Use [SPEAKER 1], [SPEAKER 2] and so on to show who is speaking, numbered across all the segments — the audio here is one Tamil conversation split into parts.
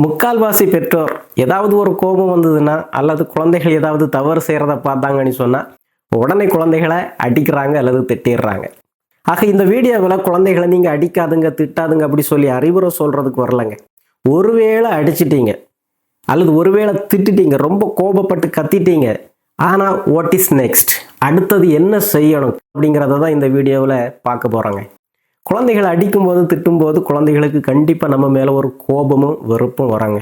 [SPEAKER 1] முக்கால்வாசி பெற்றோர் ஏதாவது ஒரு கோபம் வந்ததுன்னா அல்லது குழந்தைகள் ஏதாவது தவறு செய்கிறத பார்த்தாங்கன்னு சொன்னால் உடனே குழந்தைகளை அடிக்கிறாங்க அல்லது திட்டிடுறாங்க. ஆக இந்த வீடியோவில் குழந்தைகளை நீங்கள் அடிக்காதுங்க திட்டாதுங்க அப்படி சொல்லி அறிவுரை சொல்கிறதுக்கு வரலைங்க. ஒருவேளை அடிச்சிட்டீங்க அல்லது ஒருவேளை திட்டிட்டீங்க, ரொம்ப கோபப்பட்டு கத்திட்டீங்க, ஆனால் வாட் இஸ் நெக்ஸ்ட், அடுத்தது என்ன செய்யணும் அப்படிங்கிறத தான் இந்த வீடியோவில் பார்க்க போகிறோங்க. குழந்தைகளை அடிக்கும்போது திட்டும்போது குழந்தைகளுக்கு கண்டிப்பாக நம்ம மேலே ஒரு கோபமும் வெறுப்பும் வராங்க.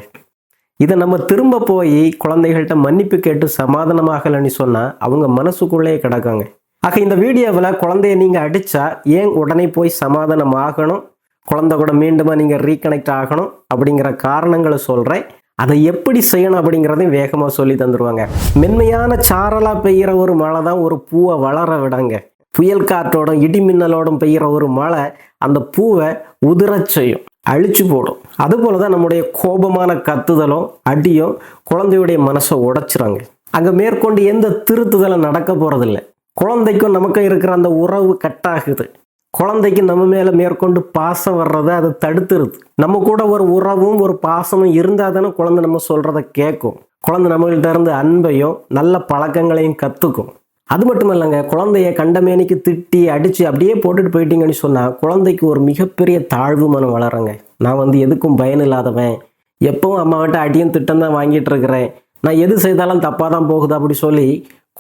[SPEAKER 1] இதை நம்ம திரும்ப போய் குழந்தைகள்கிட்ட மன்னிப்பு கேட்டு சமாதானமாகலைன்னு சொன்னால் அவங்க மனசுக்குள்ளேயே கிடக்காங்க. ஆக இந்த வீடியோவில் குழந்தைய நீங்கள் அடித்தா ஏன் உடனே போய் சமாதானம் ஆகணும், குழந்தை கூட மீண்டுமா நீங்கள் ரீகனெக்ட் ஆகணும் அப்படிங்கிற காரணங்களை சொல்கிறேன். அதை எப்படி செய்யணும் அப்படிங்கிறதையும் வேகமாக சொல்லி தந்துடுவாங்க. மென்மையான சாரலாக பெய்கிற ஒரு மழை தான் ஒரு பூவை வளர விடாங்க. புயல் காற்றோடும் இடி மின்னலோடும் பெய்கிற ஒரு மழை அந்த பூவை உதிரச் செய்யும், அழிச்சு போடும். அதுபோல தான் நம்முடைய கோபமான கத்துதலும் அடியும் குழந்தையுடைய மனசை உடைச்சிறாங்க. அங்கே மேற்கொண்டு எந்த திருத்துதலும் நடக்க போகிறதில்ல. குழந்தைக்கும் நமக்கும் இருக்கிற அந்த உறவு கட்டாகுது. குழந்தைக்கு நம்ம மேலே மேற்கொண்டு பாசம் வர்றதை அது தடுத்துருது. நம்ம கூட ஒரு உறவும் ஒரு பாசமும் இருந்தால் தானே குழந்தை நம்ம சொல்கிறத கேட்கும். குழந்தை நம்மள்கிட்ட இருந்து அன்பையும் நல்ல பழக்கங்களையும் கற்றுக்கும். அது மட்டும் இல்லைங்க, குழந்தைய கண்டமேனிக்கு திட்டி அடித்து அப்படியே போட்டுட்டு போயிட்டீங்கன்னு சொன்னால் குழந்தைக்கு ஒரு மிகப்பெரிய தாழ்வு மனம் வளருங்க. நான் எதுக்கும் பயன் இல்லாதவன், எப்பவும் அம்மாவிட்ட அடியும் திட்டம் தான் வாங்கிட்டு இருக்கிறேன், நான் எது செய்தாலும் தப்பாக தான் போகுது அப்படி சொல்லி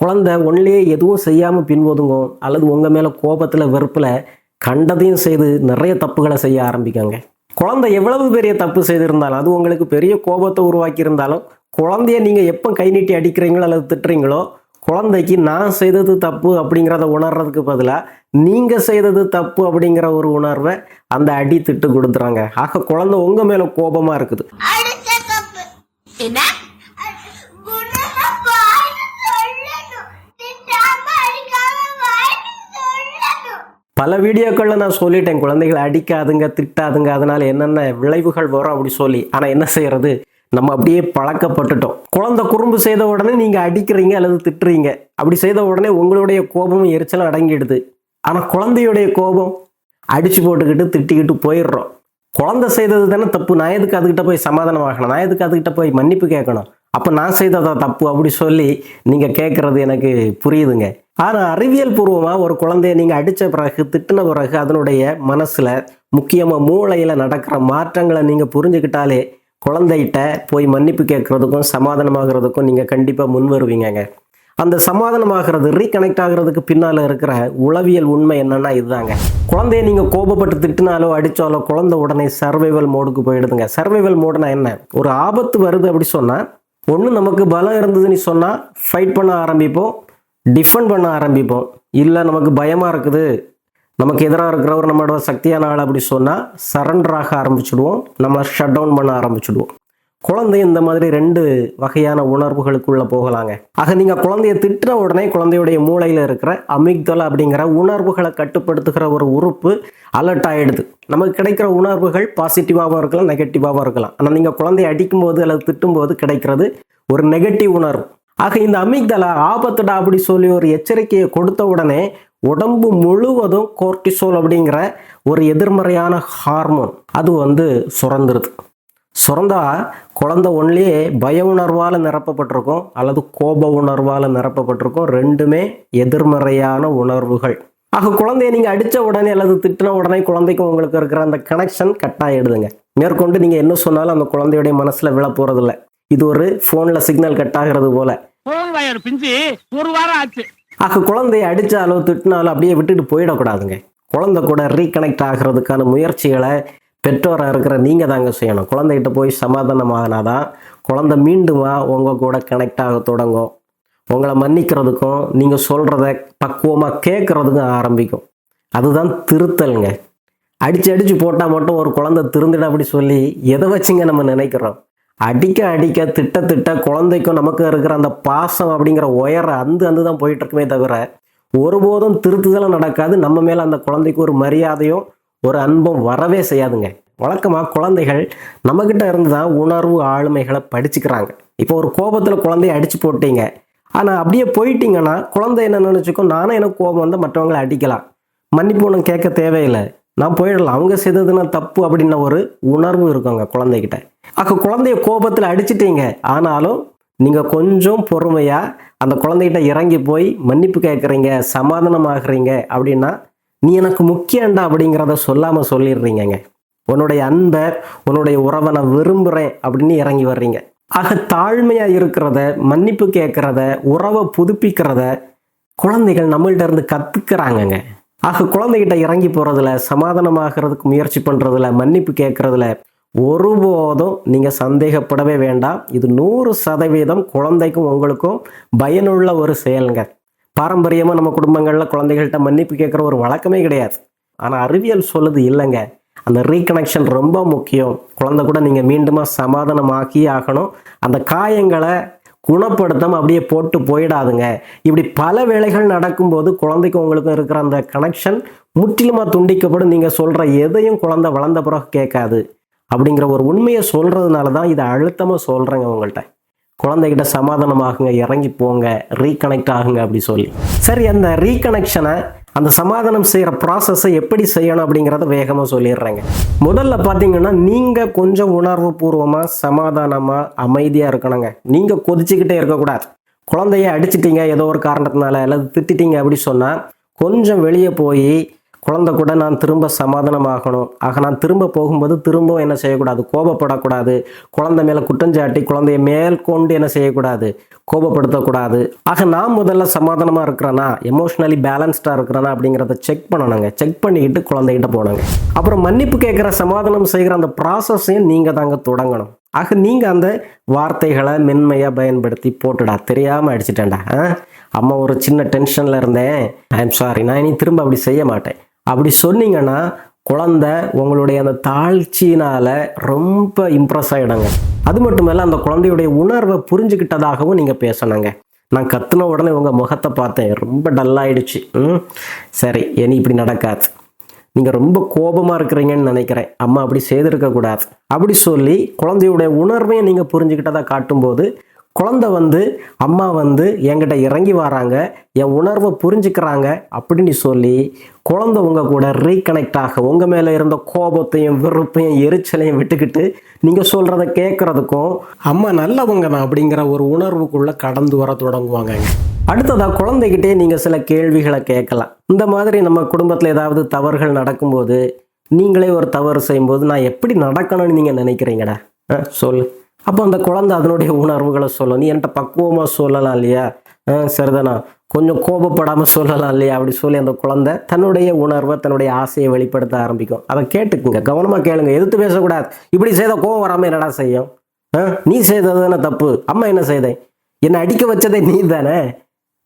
[SPEAKER 1] குழந்தை ஒன்றிலேயே எதுவும் செய்யாமல் பின்வதுங்கும். அல்லது உங்கள் மேலே கோபத்தில் வெறுப்பில் கண்டதையும் செய்து நிறைய தப்புகளை செய்ய ஆரம்பிக்காங்க. குழந்தை எவ்வளவு பெரிய தப்பு செய்திருந்தாலும், அது உங்களுக்கு பெரிய கோபத்தை உருவாக்கி இருந்தாலும், குழந்தைய நீங்கள் எப்போ கை நீட்டி அடிக்கிறீங்களோ அல்லது திட்டுறீங்களோ குழந்தைக்கு நான் செய்தது தப்பு அப்படிங்கிறத உணர்றதுக்கு பதிலாக நீங்கள் செய்தது தப்பு அப்படிங்கிற ஒரு உணர்வை அந்த அடி திட்டு கொடுத்துறாங்க. ஆக குழந்தை உங்கள் மேலே கோபமாக இருக்குது. பல வீடியோக்களில் நான் சொல்லிட்டேன், குழந்தைகளை அடிக்காதுங்க திட்டாதுங்க, அதனால என்னென்ன விளைவுகள் வரும் அப்படி சொல்லி. ஆனால் என்ன செய்யறது, நம்ம அப்படியே பழக்கப்பட்டுட்டோம். குழந்தை குறும்பு செய்த உடனே நீங்கள் அடிக்கிறீங்க அல்லது திட்டுறீங்க. அப்படி செய்த உடனே உங்களுடைய கோபமும் எரிச்சலும் அடங்கிடுது. ஆனால் குழந்தையுடைய கோபம் அடிச்சு போட்டுக்கிட்டு திட்டிக்கிட்டு போயிடுறோம். குழந்தை செய்தது தானே தப்பு, நான் எதுக்கு அதுக்கிட்ட போய் சமாதானம் ஆகணும், நான் எதுக்கு அதுக்கிட்ட போய் மன்னிப்பு கேட்கணும், அப்போ நான் செய்ததா தப்பு அப்படி சொல்லி நீங்கள் கேட்குறது எனக்கு புரியுதுங்க. ஆனால் அறிவியல் பூர்வமாக ஒரு குழந்தைய நீங்கள் அடித்த பிறகு திட்டின பிறகு அதனுடைய மனசில் முக்கியமாக மூளையில் நடக்கிற மாற்றங்களை நீங்கள் புரிஞ்சுக்கிட்டாலே குழந்தைகிட்ட போய் மன்னிப்பு கேட்குறதுக்கும் சமாதானமாகிறதுக்கும் நீங்கள் கண்டிப்பாக முன் வருவீங்க. அந்த சமாதானமாகிறது ரீகனெக்ட் ஆகிறதுக்கு பின்னால் இருக்கிற உளவியல் உண்மை என்னன்னா இதுதாங்க. குழந்தைய நீங்கள் கோபப்பட்டு திட்டினாலோ அடித்தாலோ குழந்தை உடனே சர்வைவல் மோடுக்கு போயிடுதுங்க. சர்வைவல் மோடுனா என்ன, ஒரு ஆபத்து வருது அப்படி சொன்னால் ஒன்று நமக்கு பலம் இருந்ததுன்னு சொன்னால் ஃபைட் பண்ண ஆரம்பிப்போம், டிஃபெண்ட் பண்ண ஆரம்பிப்போம். இல்லை நமக்கு பயமாக இருக்குது, நமக்கு எதிராக இருக்கிறவர் நம்மளோட சக்தியான ஆள் அப்படி சொன்னால் சரண்டராக ஆரம்பிச்சுடுவோம், நம்ம ஷட் டவுன் பண்ண ஆரம்பிச்சுடுவோம். குழந்தை இந்த மாதிரி ரெண்டு வகையான உணர்வுகளுக்குள்ளே போகலாங்க. ஆக நீங்கள் குழந்தைய திட்டுற உடனே குழந்தையுடைய மூளையில் இருக்கிற அமிக்தலா அப்படிங்கிற உணர்வுகளை கட்டுப்படுத்துகிற ஒரு உறுப்பு அலர்ட் ஆகிடுது. நமக்கு கிடைக்கிற உணர்வுகள் பாசிட்டிவாகவும் இருக்கலாம் நெகட்டிவாகவும் இருக்கலாம். ஆனால் நீங்கள் குழந்தைய அடிக்கும்போது அல்லது திட்டும்போது கிடைக்கிறது ஒரு நெகட்டிவ் உணர்வு. ஆக இந்த அமிக்தலா ஆபத்துடா அப்படி சொல்லி ஒரு எச்சரிக்கையை கொடுத்த உடனே உடம்பு முழுவதும் கோர்டிசோல் அப்படிங்கிற ஒரு எதிர்மறையான ஹார்மோன் அது சுரந்துருது. சுரந்தா குழந்தை ஒன்றிலேயே பய உணர்வால் நிரப்பப்பட்டிருக்கும் அல்லது கோப உணர்வால் நிரப்பப்பட்டிருக்கும். ரெண்டுமே எதிர்மறையான உணர்வுகள். ஆக குழந்தைய நீங்கள் அடித்த உடனே அல்லது திட்டின உடனே குழந்தைக்கும் உங்களுக்கு இருக்கிற அந்த கனெக்ஷன் கட் ஆகிடுதுங்க. மேற்கொண்டு நீங்கள் என்ன சொன்னாலும் அந்த குழந்தையுடைய மனசில் விழ போகிறதில்ல. இது ஒரு ஃபோனில் சிக்னல் கட் ஆகிறது போல. ஆக குழந்தைய அடித்தாலோ திட்டினாலோ அப்படியே விட்டுட்டு போயிடக்கூடாதுங்க. குழந்தை கூட ரீகனெக்ட் ஆகிறதுக்கான முயற்சிகளை பெற்றோராக இருக்கிற நீங்கள் தாங்க செய்யணும். குழந்தைகிட்ட போய் சமாதானமாகனாதான் குழந்தை மீண்டுமா உங்கள் கூட கனெக்ட் ஆக தொடங்கும். உங்களை மன்னிக்கிறதுக்கும் நீங்கள் சொல்கிறத பக்குவமாக கேட்குறதுக்கும் ஆரம்பிக்கும். அதுதான் திருத்தலுங்க. அடித்து போட்டால் மட்டும் ஒரு குழந்தை திருந்திட அப்படி சொல்லி எதை வச்சுங்க நம்ம நினைக்கிறோம். அடிக்க திட்ட குழந்தைக்கும் நமக்கு இருக்கிற அந்த பாசம் அப்படிங்கிற உயர அந்த தான் போயிட்டு இருக்குமே தவிர ஒருபோதும் திருத்துதலும் நடக்காது. நம்ம மேலே அந்த குழந்தைக்கு ஒரு மரியாதையும் ஒரு அன்பும் வரவே செய்யாதுங்க. வழக்கமாக குழந்தைகள் நம்மக்கிட்ட இருந்து தான் உணர்வு ஆளுமைகளை படிச்சுக்கிறாங்க. இப்போ ஒரு கோபத்தில் குழந்தைய அடித்து போட்டீங்க, ஆனால் அப்படியே போயிட்டீங்கன்னா குழந்தை என்ன நினச்சிக்கும், நானும் எனக்கு கோபம் வந்து மற்றவங்களை அடிக்கலாம், மன்னிப்பு ஒன்றும் கேட்க தேவையில்லை, நான் போயிடலாம், அவங்க செய்ததுன்னா தப்பு அப்படின்ன ஒரு உணர்வு இருக்குங்க குழந்தைகிட்ட. குழந்தைய கோபத்தில் அடிச்சிட்டீங்க, ஆனாலும் நீங்கள் கொஞ்சம் பொறுமையாக அந்த குழந்தைகிட்ட இறங்கி போய் மன்னிப்பு கேட்குறீங்க, சமாதானமாகறீங்க அப்படின்னா, நீ எனக்கு முக்கியண்டா அப்படிங்கிறத சொல்லாமல் சொல்லிடுறீங்கங்க. உன்னுடைய அன்பை, உன்னுடைய உறவை நான் விரும்புகிறேன் அப்படின்னு இறங்கி வர்றீங்க. தாழ்மையாக இருக்கிறத, மன்னிப்பு கேட்குறத, உறவை புதுப்பிக்கிறத குழந்தைகள் நம்மள்ட்ட இருந்து கற்றுக்கிறாங்கங்க. குழந்தைகிட்ட இறங்கி போகிறதுல, சமாதானமாகிறதுக்கு முயற்சி பண்ணுறதுல, மன்னிப்பு கேட்குறதுல ஒருபோதும் நீங்கள் சந்தேகப்படவே வேண்டாம். இது 100% குழந்தைக்கும் உங்களுக்கும் பயனுள்ள ஒரு செயலுங்க. பாரம்பரியமாக நம்ம குடும்பங்களில் குழந்தைகள்கிட்ட மன்னிப்பு கேட்குற ஒரு வழக்கமே கிடையாது. ஆனால் அறிவியல் சொல்லுது இல்லைங்க, அந்த ரீகனெக்ஷன் ரொம்ப முக்கியம். குழந்தை கூட நீங்கள் மீண்டுமா சமாதானமாக்கி ஆகணும். அந்த காயங்களை குணப்படுத்தாமல் அப்படியே போட்டு போயிடாதுங்க. இப்படி பல வேளைகள் நடக்கும்போது குழந்தைக்கும் உங்களுக்கும் இருக்கிற அந்த கனெக்ஷன் முற்றிலுமாக துண்டிக்கப்படும். நீங்கள் சொல்கிற எதையும் குழந்தை வளர்ந்த பிறகு கேட்காது அப்படிங்கிற ஒரு உண்மையை சொல்கிறதுனால தான் இதை அழுத்தமாக சொல்கிறேங்க உங்கள்கிட்ட. குழந்தைகிட்ட சமாதானமாகுங்க, இறங்கி போங்க, ரீகனெக்ட் ஆகுங்க அப்படி சொல்லி. சரி, அந்த ரீகனெக்ஷனை, அந்த சமாதானம் செய்கிற ப்ராசஸை எப்படி செய்யணும் அப்படிங்கிறத வேகமாக சொல்லிடுறேங்க. முதல்ல பார்த்தீங்கன்னா, நீங்கள் கொஞ்சம் உணர்வு பூர்வமாக, சமாதானமாக, அமைதியாக இருக்கணுங்க. நீங்கள் கொதிச்சுக்கிட்டே இருக்கக்கூடாது. குழந்தைய அடிச்சிட்டிங்க ஏதோ ஒரு காரணத்தினால, அல்லது திட்டிட்டீங்க அப்படி சொன்னால், கொஞ்சம் வெளியே போய் குழந்தை கூட நான் திரும்ப சமாதானமாகணும். நான் திரும்ப போகும்போது திரும்பவும் என்ன செய்யக்கூடாது, கோபப்படக்கூடாது. குழந்தை மேலே குற்றஞ்சாட்டி குழந்தைய மேற்கொண்டு என்ன செய்யக்கூடாது, கோபப்படுத்தக்கூடாது. நான் முதல்ல சமாதானமாக இருக்கிறேன்னா, எமோஷ்னலி பேலன்ஸ்டாக இருக்கிறேன்னா அப்படிங்கிறத செக் பண்ணணுங்க. செக் பண்ணிக்கிட்டு குழந்தைகிட்ட போனாங்க. அப்புறம் மன்னிப்பு கேட்குற, சமாதானம் செய்கிற அந்த ப்ராசஸையும் நீங்கள் தாங்க தொடங்கணும். நீங்கள் அந்த வார்த்தைகளை மென்மையாக பயன்படுத்தி, போட்டுடா தெரியாமல் அடிச்சிட்டேன்டா, அம்மா ஒரு சின்ன டென்ஷனில் இருந்தேன், ஐ எம் சாரி, நான் இனி திரும்ப அப்படி செய்ய மாட்டேன் அப்படி சொன்னீங்கன்னா, குழந்தை உங்களுடைய அந்த தாழ்ச்சியினால் ரொம்ப இம்ப்ரெஸ் ஆகிடுங்க. அது மட்டும் இல்லை, அந்த குழந்தையுடைய உணர்வை புரிஞ்சுக்கிட்டதாகவும் நீங்கள் பேசணுங்க. நான் கத்துன உடனே உங்கள் முகத்தை பார்த்தேன், ரொம்ப டல்லாயிடுச்சு, சரி இனி இப்படி நடக்காது, நீங்கள் ரொம்ப கோபமாக இருக்கிறீங்கன்னு நினைக்கிறேன், அம்மா அப்படி செய்திருக்கக்கூடாது அப்படி சொல்லி குழந்தையுடைய உணர்வையும் நீங்கள் புரிஞ்சுக்கிட்டதாக காட்டும்போது, குழந்தை அம்மா என்கிட்ட இறங்கி வராங்க, என் உணர்வை புரிஞ்சுக்கிறாங்க அப்படின்னு சொல்லி குழந்தை உங்கள் கூட ரீகனெக்ட் ஆக, உங்கள் மேலே இருந்த கோபத்தையும் வெறுப்பையும் எரிச்சலையும் விட்டுக்கிட்டு நீங்கள் சொல்கிறத கேட்குறதுக்கும், அம்மா நல்லவங்க தான் அப்படிங்கிற ஒரு உணர்வுக்குள்ளே கடந்து வர தொடங்குவாங்க. அடுத்ததாக குழந்தைகிட்டே நீங்கள் சில கேள்விகளை கேட்கலாம். இந்த மாதிரி நம்ம குடும்பத்தில் ஏதாவது தவறுகள் நடக்கும்போது, நீங்களே ஒரு தவறு செய்யும்போது நான் எப்படி நடக்கணும்னு நீங்கள் நினைக்கிறீங்கடா, சொல்லு. அப்போ அந்த குழந்தை அதனுடைய உணர்வுகளை சொல்லும். நீ என்கிட்ட பக்குவமாக சொல்லலாம் இல்லையா, சரிதானா, கொஞ்சம் கோபப்படாமல் சொல்லலாம் இல்லையா அப்படி சொல்லி அந்த குழந்தை தன்னுடைய உணர்வை, தன்னுடைய ஆசையை வெளிப்படுத்த ஆரம்பிக்கும். அதை கேட்டுக்குங்க, கவனமாக கேளுங்க, எதிர்த்து பேசக்கூடாது. இப்படி செய்த கோபம் வராமல் என்னடா செய்யும், நீ செய்தது தானே தப்பு, அம்மா என்ன செய்தேன், என்னை அடிக்க வச்சதே நீ தானே,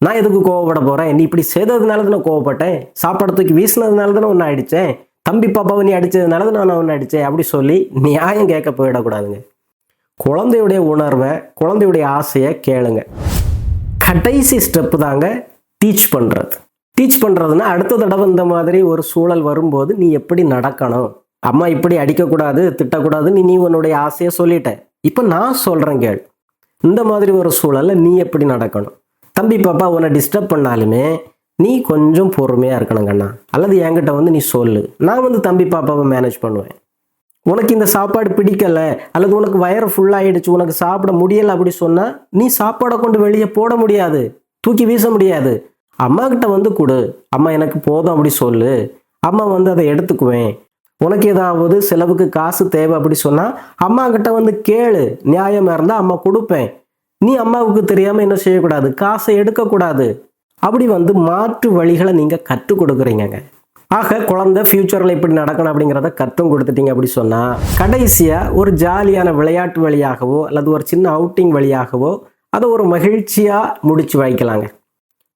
[SPEAKER 1] நான் எதுக்கு கோவப்பட போகிறேன், நீ இப்படி செய்ததுனால தானே கோவப்பட்டேன், சாப்பாடு தூக்கி வீசினதுனால தானே ஒன்று அடித்தேன், தம்பி பாப்பாவை நீ அடித்ததுனால தான் நான் ஒன்று அடித்தேன் அப்படி சொல்லி நியாயம் கேட்க போயிடக்கூடாதுங்க. குழந்தையுடைய உணர்வை, குழந்தையுடைய ஆசையை கேளுங்க. கடைசி ஸ்டெப்பு தாங்க டீச் பண்ணுறது. டீச் பண்ணுறதுன்னா, அடுத்த தடவை இந்த மாதிரி ஒரு சூழல் வரும்போது நீ எப்படி நடக்கணும், அம்மா இப்படி அடிக்கக்கூடாது, திட்டக்கூடாது, நீ உன்னுடைய ஆசையை சொல்லிட்ட, இப்போ நான் சொல்கிறேன் கேள். இந்த மாதிரி ஒரு சூழலில் நீ எப்படி நடக்கணும், தம்பி பாப்பா உன்னை டிஸ்டர்ப் பண்ணாலுமே நீ கொஞ்சம் பொறுமையாக இருக்கணுங்கண்ணா, அல்லது என்கிட்ட நீ சொல்லு, நான் தம்பி பாப்பாவை மேனேஜ் பண்ணுவேன். உனக்கு இந்த சாப்பாடு பிடிக்கல, அல்லது உனக்கு வயிறு ஃபுல்லாகிடுச்சு, உனக்கு சாப்பிட முடியலை அப்படி சொன்னால், நீ சாப்பாடை கொண்டு வெளியே போட முடியாது, தூக்கி வீச முடியாது, அம்மா கிட்ட கொடு, அம்மா எனக்கு போதும் அப்படி சொல்லு, அம்மா அதை எடுத்துக்குவேன். உனக்கு ஏதாவது செலவுக்கு காசு தேவை அப்படி சொன்னால் அம்மா கிட்ட கேளு, நியாயமாக இருந்தால் அம்மா கொடுப்பேன். நீ அம்மாவுக்கு தெரியாமல் என்ன செய்யக்கூடாது, காசை எடுக்கக்கூடாது. அப்படி மாற்று வழிகளை நீங்கள் கற்றுக் கொடுக்குறீங்க. குழந்தை ஃபியூச்சரில் இப்படி நடக்கணும் அப்படிங்கிறத கற்றும் கொடுத்துட்டீங்க அப்படி சொன்னால், கடைசியாக ஒரு ஜாலியான விளையாட்டு வழியாகவோ அல்லது ஒரு சின்ன அவுட்டிங் வழியாகவோ அதை ஒரு மகிழ்ச்சியாக முடிச்சு வைக்கலாங்க.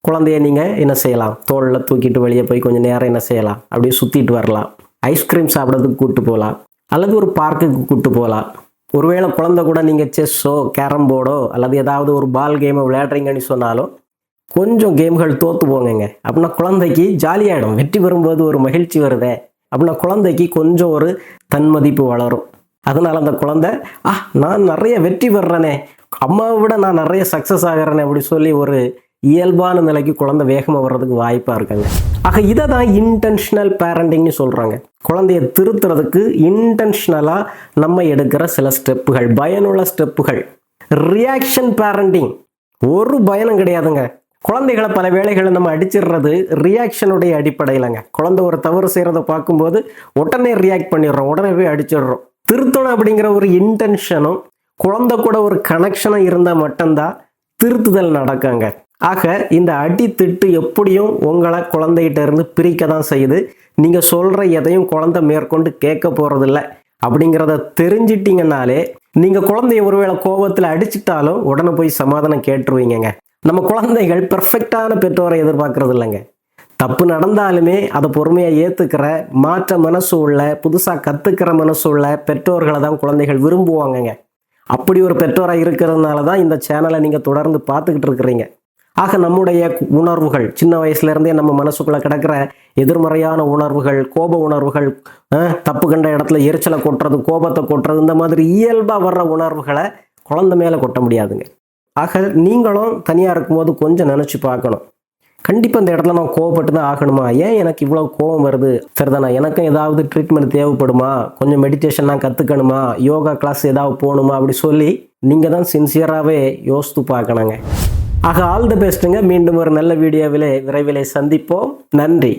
[SPEAKER 1] குழந்தைய நீங்கள் என்ன செய்யலாம், தோளில் தூக்கிட்டு வெளியே போய் கொஞ்சம் நேரம் என்ன செய்யலாம், அப்படியே சுற்றிட்டு வரலாம், ஐஸ்கிரீம் சாப்பிட்றதுக்கு கூப்பிட்டு போகலாம், அல்லது ஒரு பார்க்குக்கு கூப்பிட்டு போகலாம். ஒருவேளை குழந்தை கூட நீங்கள் செஸ்ஸோ கேரம் போர்டோ அல்லது ஏதாவது ஒரு பால் கேமை விளையாடுறீங்கன்னு சொன்னாலும் கொஞ்சம் கேம்கள் தோற்று போங்க. அப்படின்னா குழந்தைக்கு ஜாலியாகிடும், வெற்றி பெறும்போது ஒரு மகிழ்ச்சி வருதே அப்படின்னா குழந்தைக்கு கொஞ்சம் ஒரு தன்மதிப்பு வளரும். அதனால் அந்த குழந்தை நான் நிறைய வெற்றி பெறுறேனே, அம்மாவை விட நான் நிறைய சக்ஸஸ் ஆகிறேனே அப்படி சொல்லி ஒரு இயல்பான நிலைக்கு குழந்தை வேகமாக வர்றதுக்கு வாய்ப்பாக இருக்காங்க. ஆக இதை தான் இன்டென்ஷனல் பேரண்டிங்னு சொல்கிறாங்க. குழந்தைய திருத்துறதுக்கு இன்டென்ஷனலாக நம்ம எடுக்கிற சில ஸ்டெப்புகள், பயனுள்ள ஸ்டெப்புகள். ரியாக்ஷன் பேரண்டிங் ஒரு பயனும் கிடையாதுங்க. குழந்தைகளை பல வேளைகளை நம்ம அடிச்சிடுறது ரியாக்ஷனுடைய அடிப்படையிலங்க. குழந்தை ஒரு தவறு செய்கிறத பார்க்கும்போது உடனே ரியாக்ட் பண்ணிடுறோம், உடனே போய் அடிச்சிடுறோம். திருத்தணும் அப்படிங்கிற ஒரு இன்டென்ஷனும் குழந்தை கூட ஒரு கனெக்ஷனும் இருந்தால் மட்டும்தான் திருத்துதல் நடக்குங்க. ஆக இந்த அடி திட்டு எப்படியும் உங்களை குழந்தைகிட்ட இருந்து பிரிக்க தான் செய்யுது. நீங்கள் சொல்கிற எதையும் குழந்தை மேற்கொண்டு கேட்க போகிறதில்ல அப்படிங்கிறத தெரிஞ்சிட்டிங்கனாலே நீங்கள் குழந்தைய ஒருவேளை கோபத்தில் அடிச்சிட்டாலும் உடனே போய் சமாதானம் கேட்டுருவீங்க. நம்ம குழந்தைகள் பெர்ஃபெக்டான பெற்றோரை எதிர்பார்க்கறது இல்லைங்க. தப்பு நடந்தாலுமே அதை பொறுமையாக ஏற்றுக்கிற, மாற்ற மனசு உள்ள, புதுசாக கற்றுக்கிற மனசு உள்ள பெற்றோர்களை தான் குழந்தைகள் விரும்புவாங்கங்க. அப்படி ஒரு பெற்றோராக இருக்கிறதுனால தான் இந்த சேனலை நீங்கள் தொடர்ந்து பார்த்துக்கிட்டு இருக்கிறீங்க. ஆக நம்முடைய உணர்வுகள் சின்ன வயசுலேருந்தே நம்ம மனசுக்குள்ளே கிடக்கிற எதிர்மறையான உணர்வுகள், கோப உணர்வுகள், தப்பு கண்ட இடத்துல எரிச்சலை கொட்டுறது, கோபத்தை கொட்டுறது, இந்த மாதிரி இயல்பாக வர்ற உணர்வுகளை குழந்தை மேலே கொட்ட முடியாதுங்க. ஆக நீங்களும் தனியாக இருக்கும்போது கொஞ்சம் நினச்சி பார்க்கணும். கண்டிப்பாக இந்த இடத்துல நான் கோவப்பட்டு தான் ஆகணுமா? ஏன் எனக்கு இவ்வளோ கோவம் வருது? சரிதானா? எனக்கும் ஏதாவது ட்ரீட்மெண்ட் தேவைப்படுமா? கொஞ்சம் மெடிடேஷன்லாம் கற்றுக்கணுமா? யோகா கிளாஸ் ஏதாவது போகணுமா? அப்படி சொல்லி நீங்கள் தான் சின்சியராகவே யோசித்து பார்க்கணுங்க. ஆக ஆல் தி பெஸ்ட்டுங்க. மீண்டும் ஒரு நல்ல வீடியோவிலே விரைவிலே சந்திப்போம். நன்றி.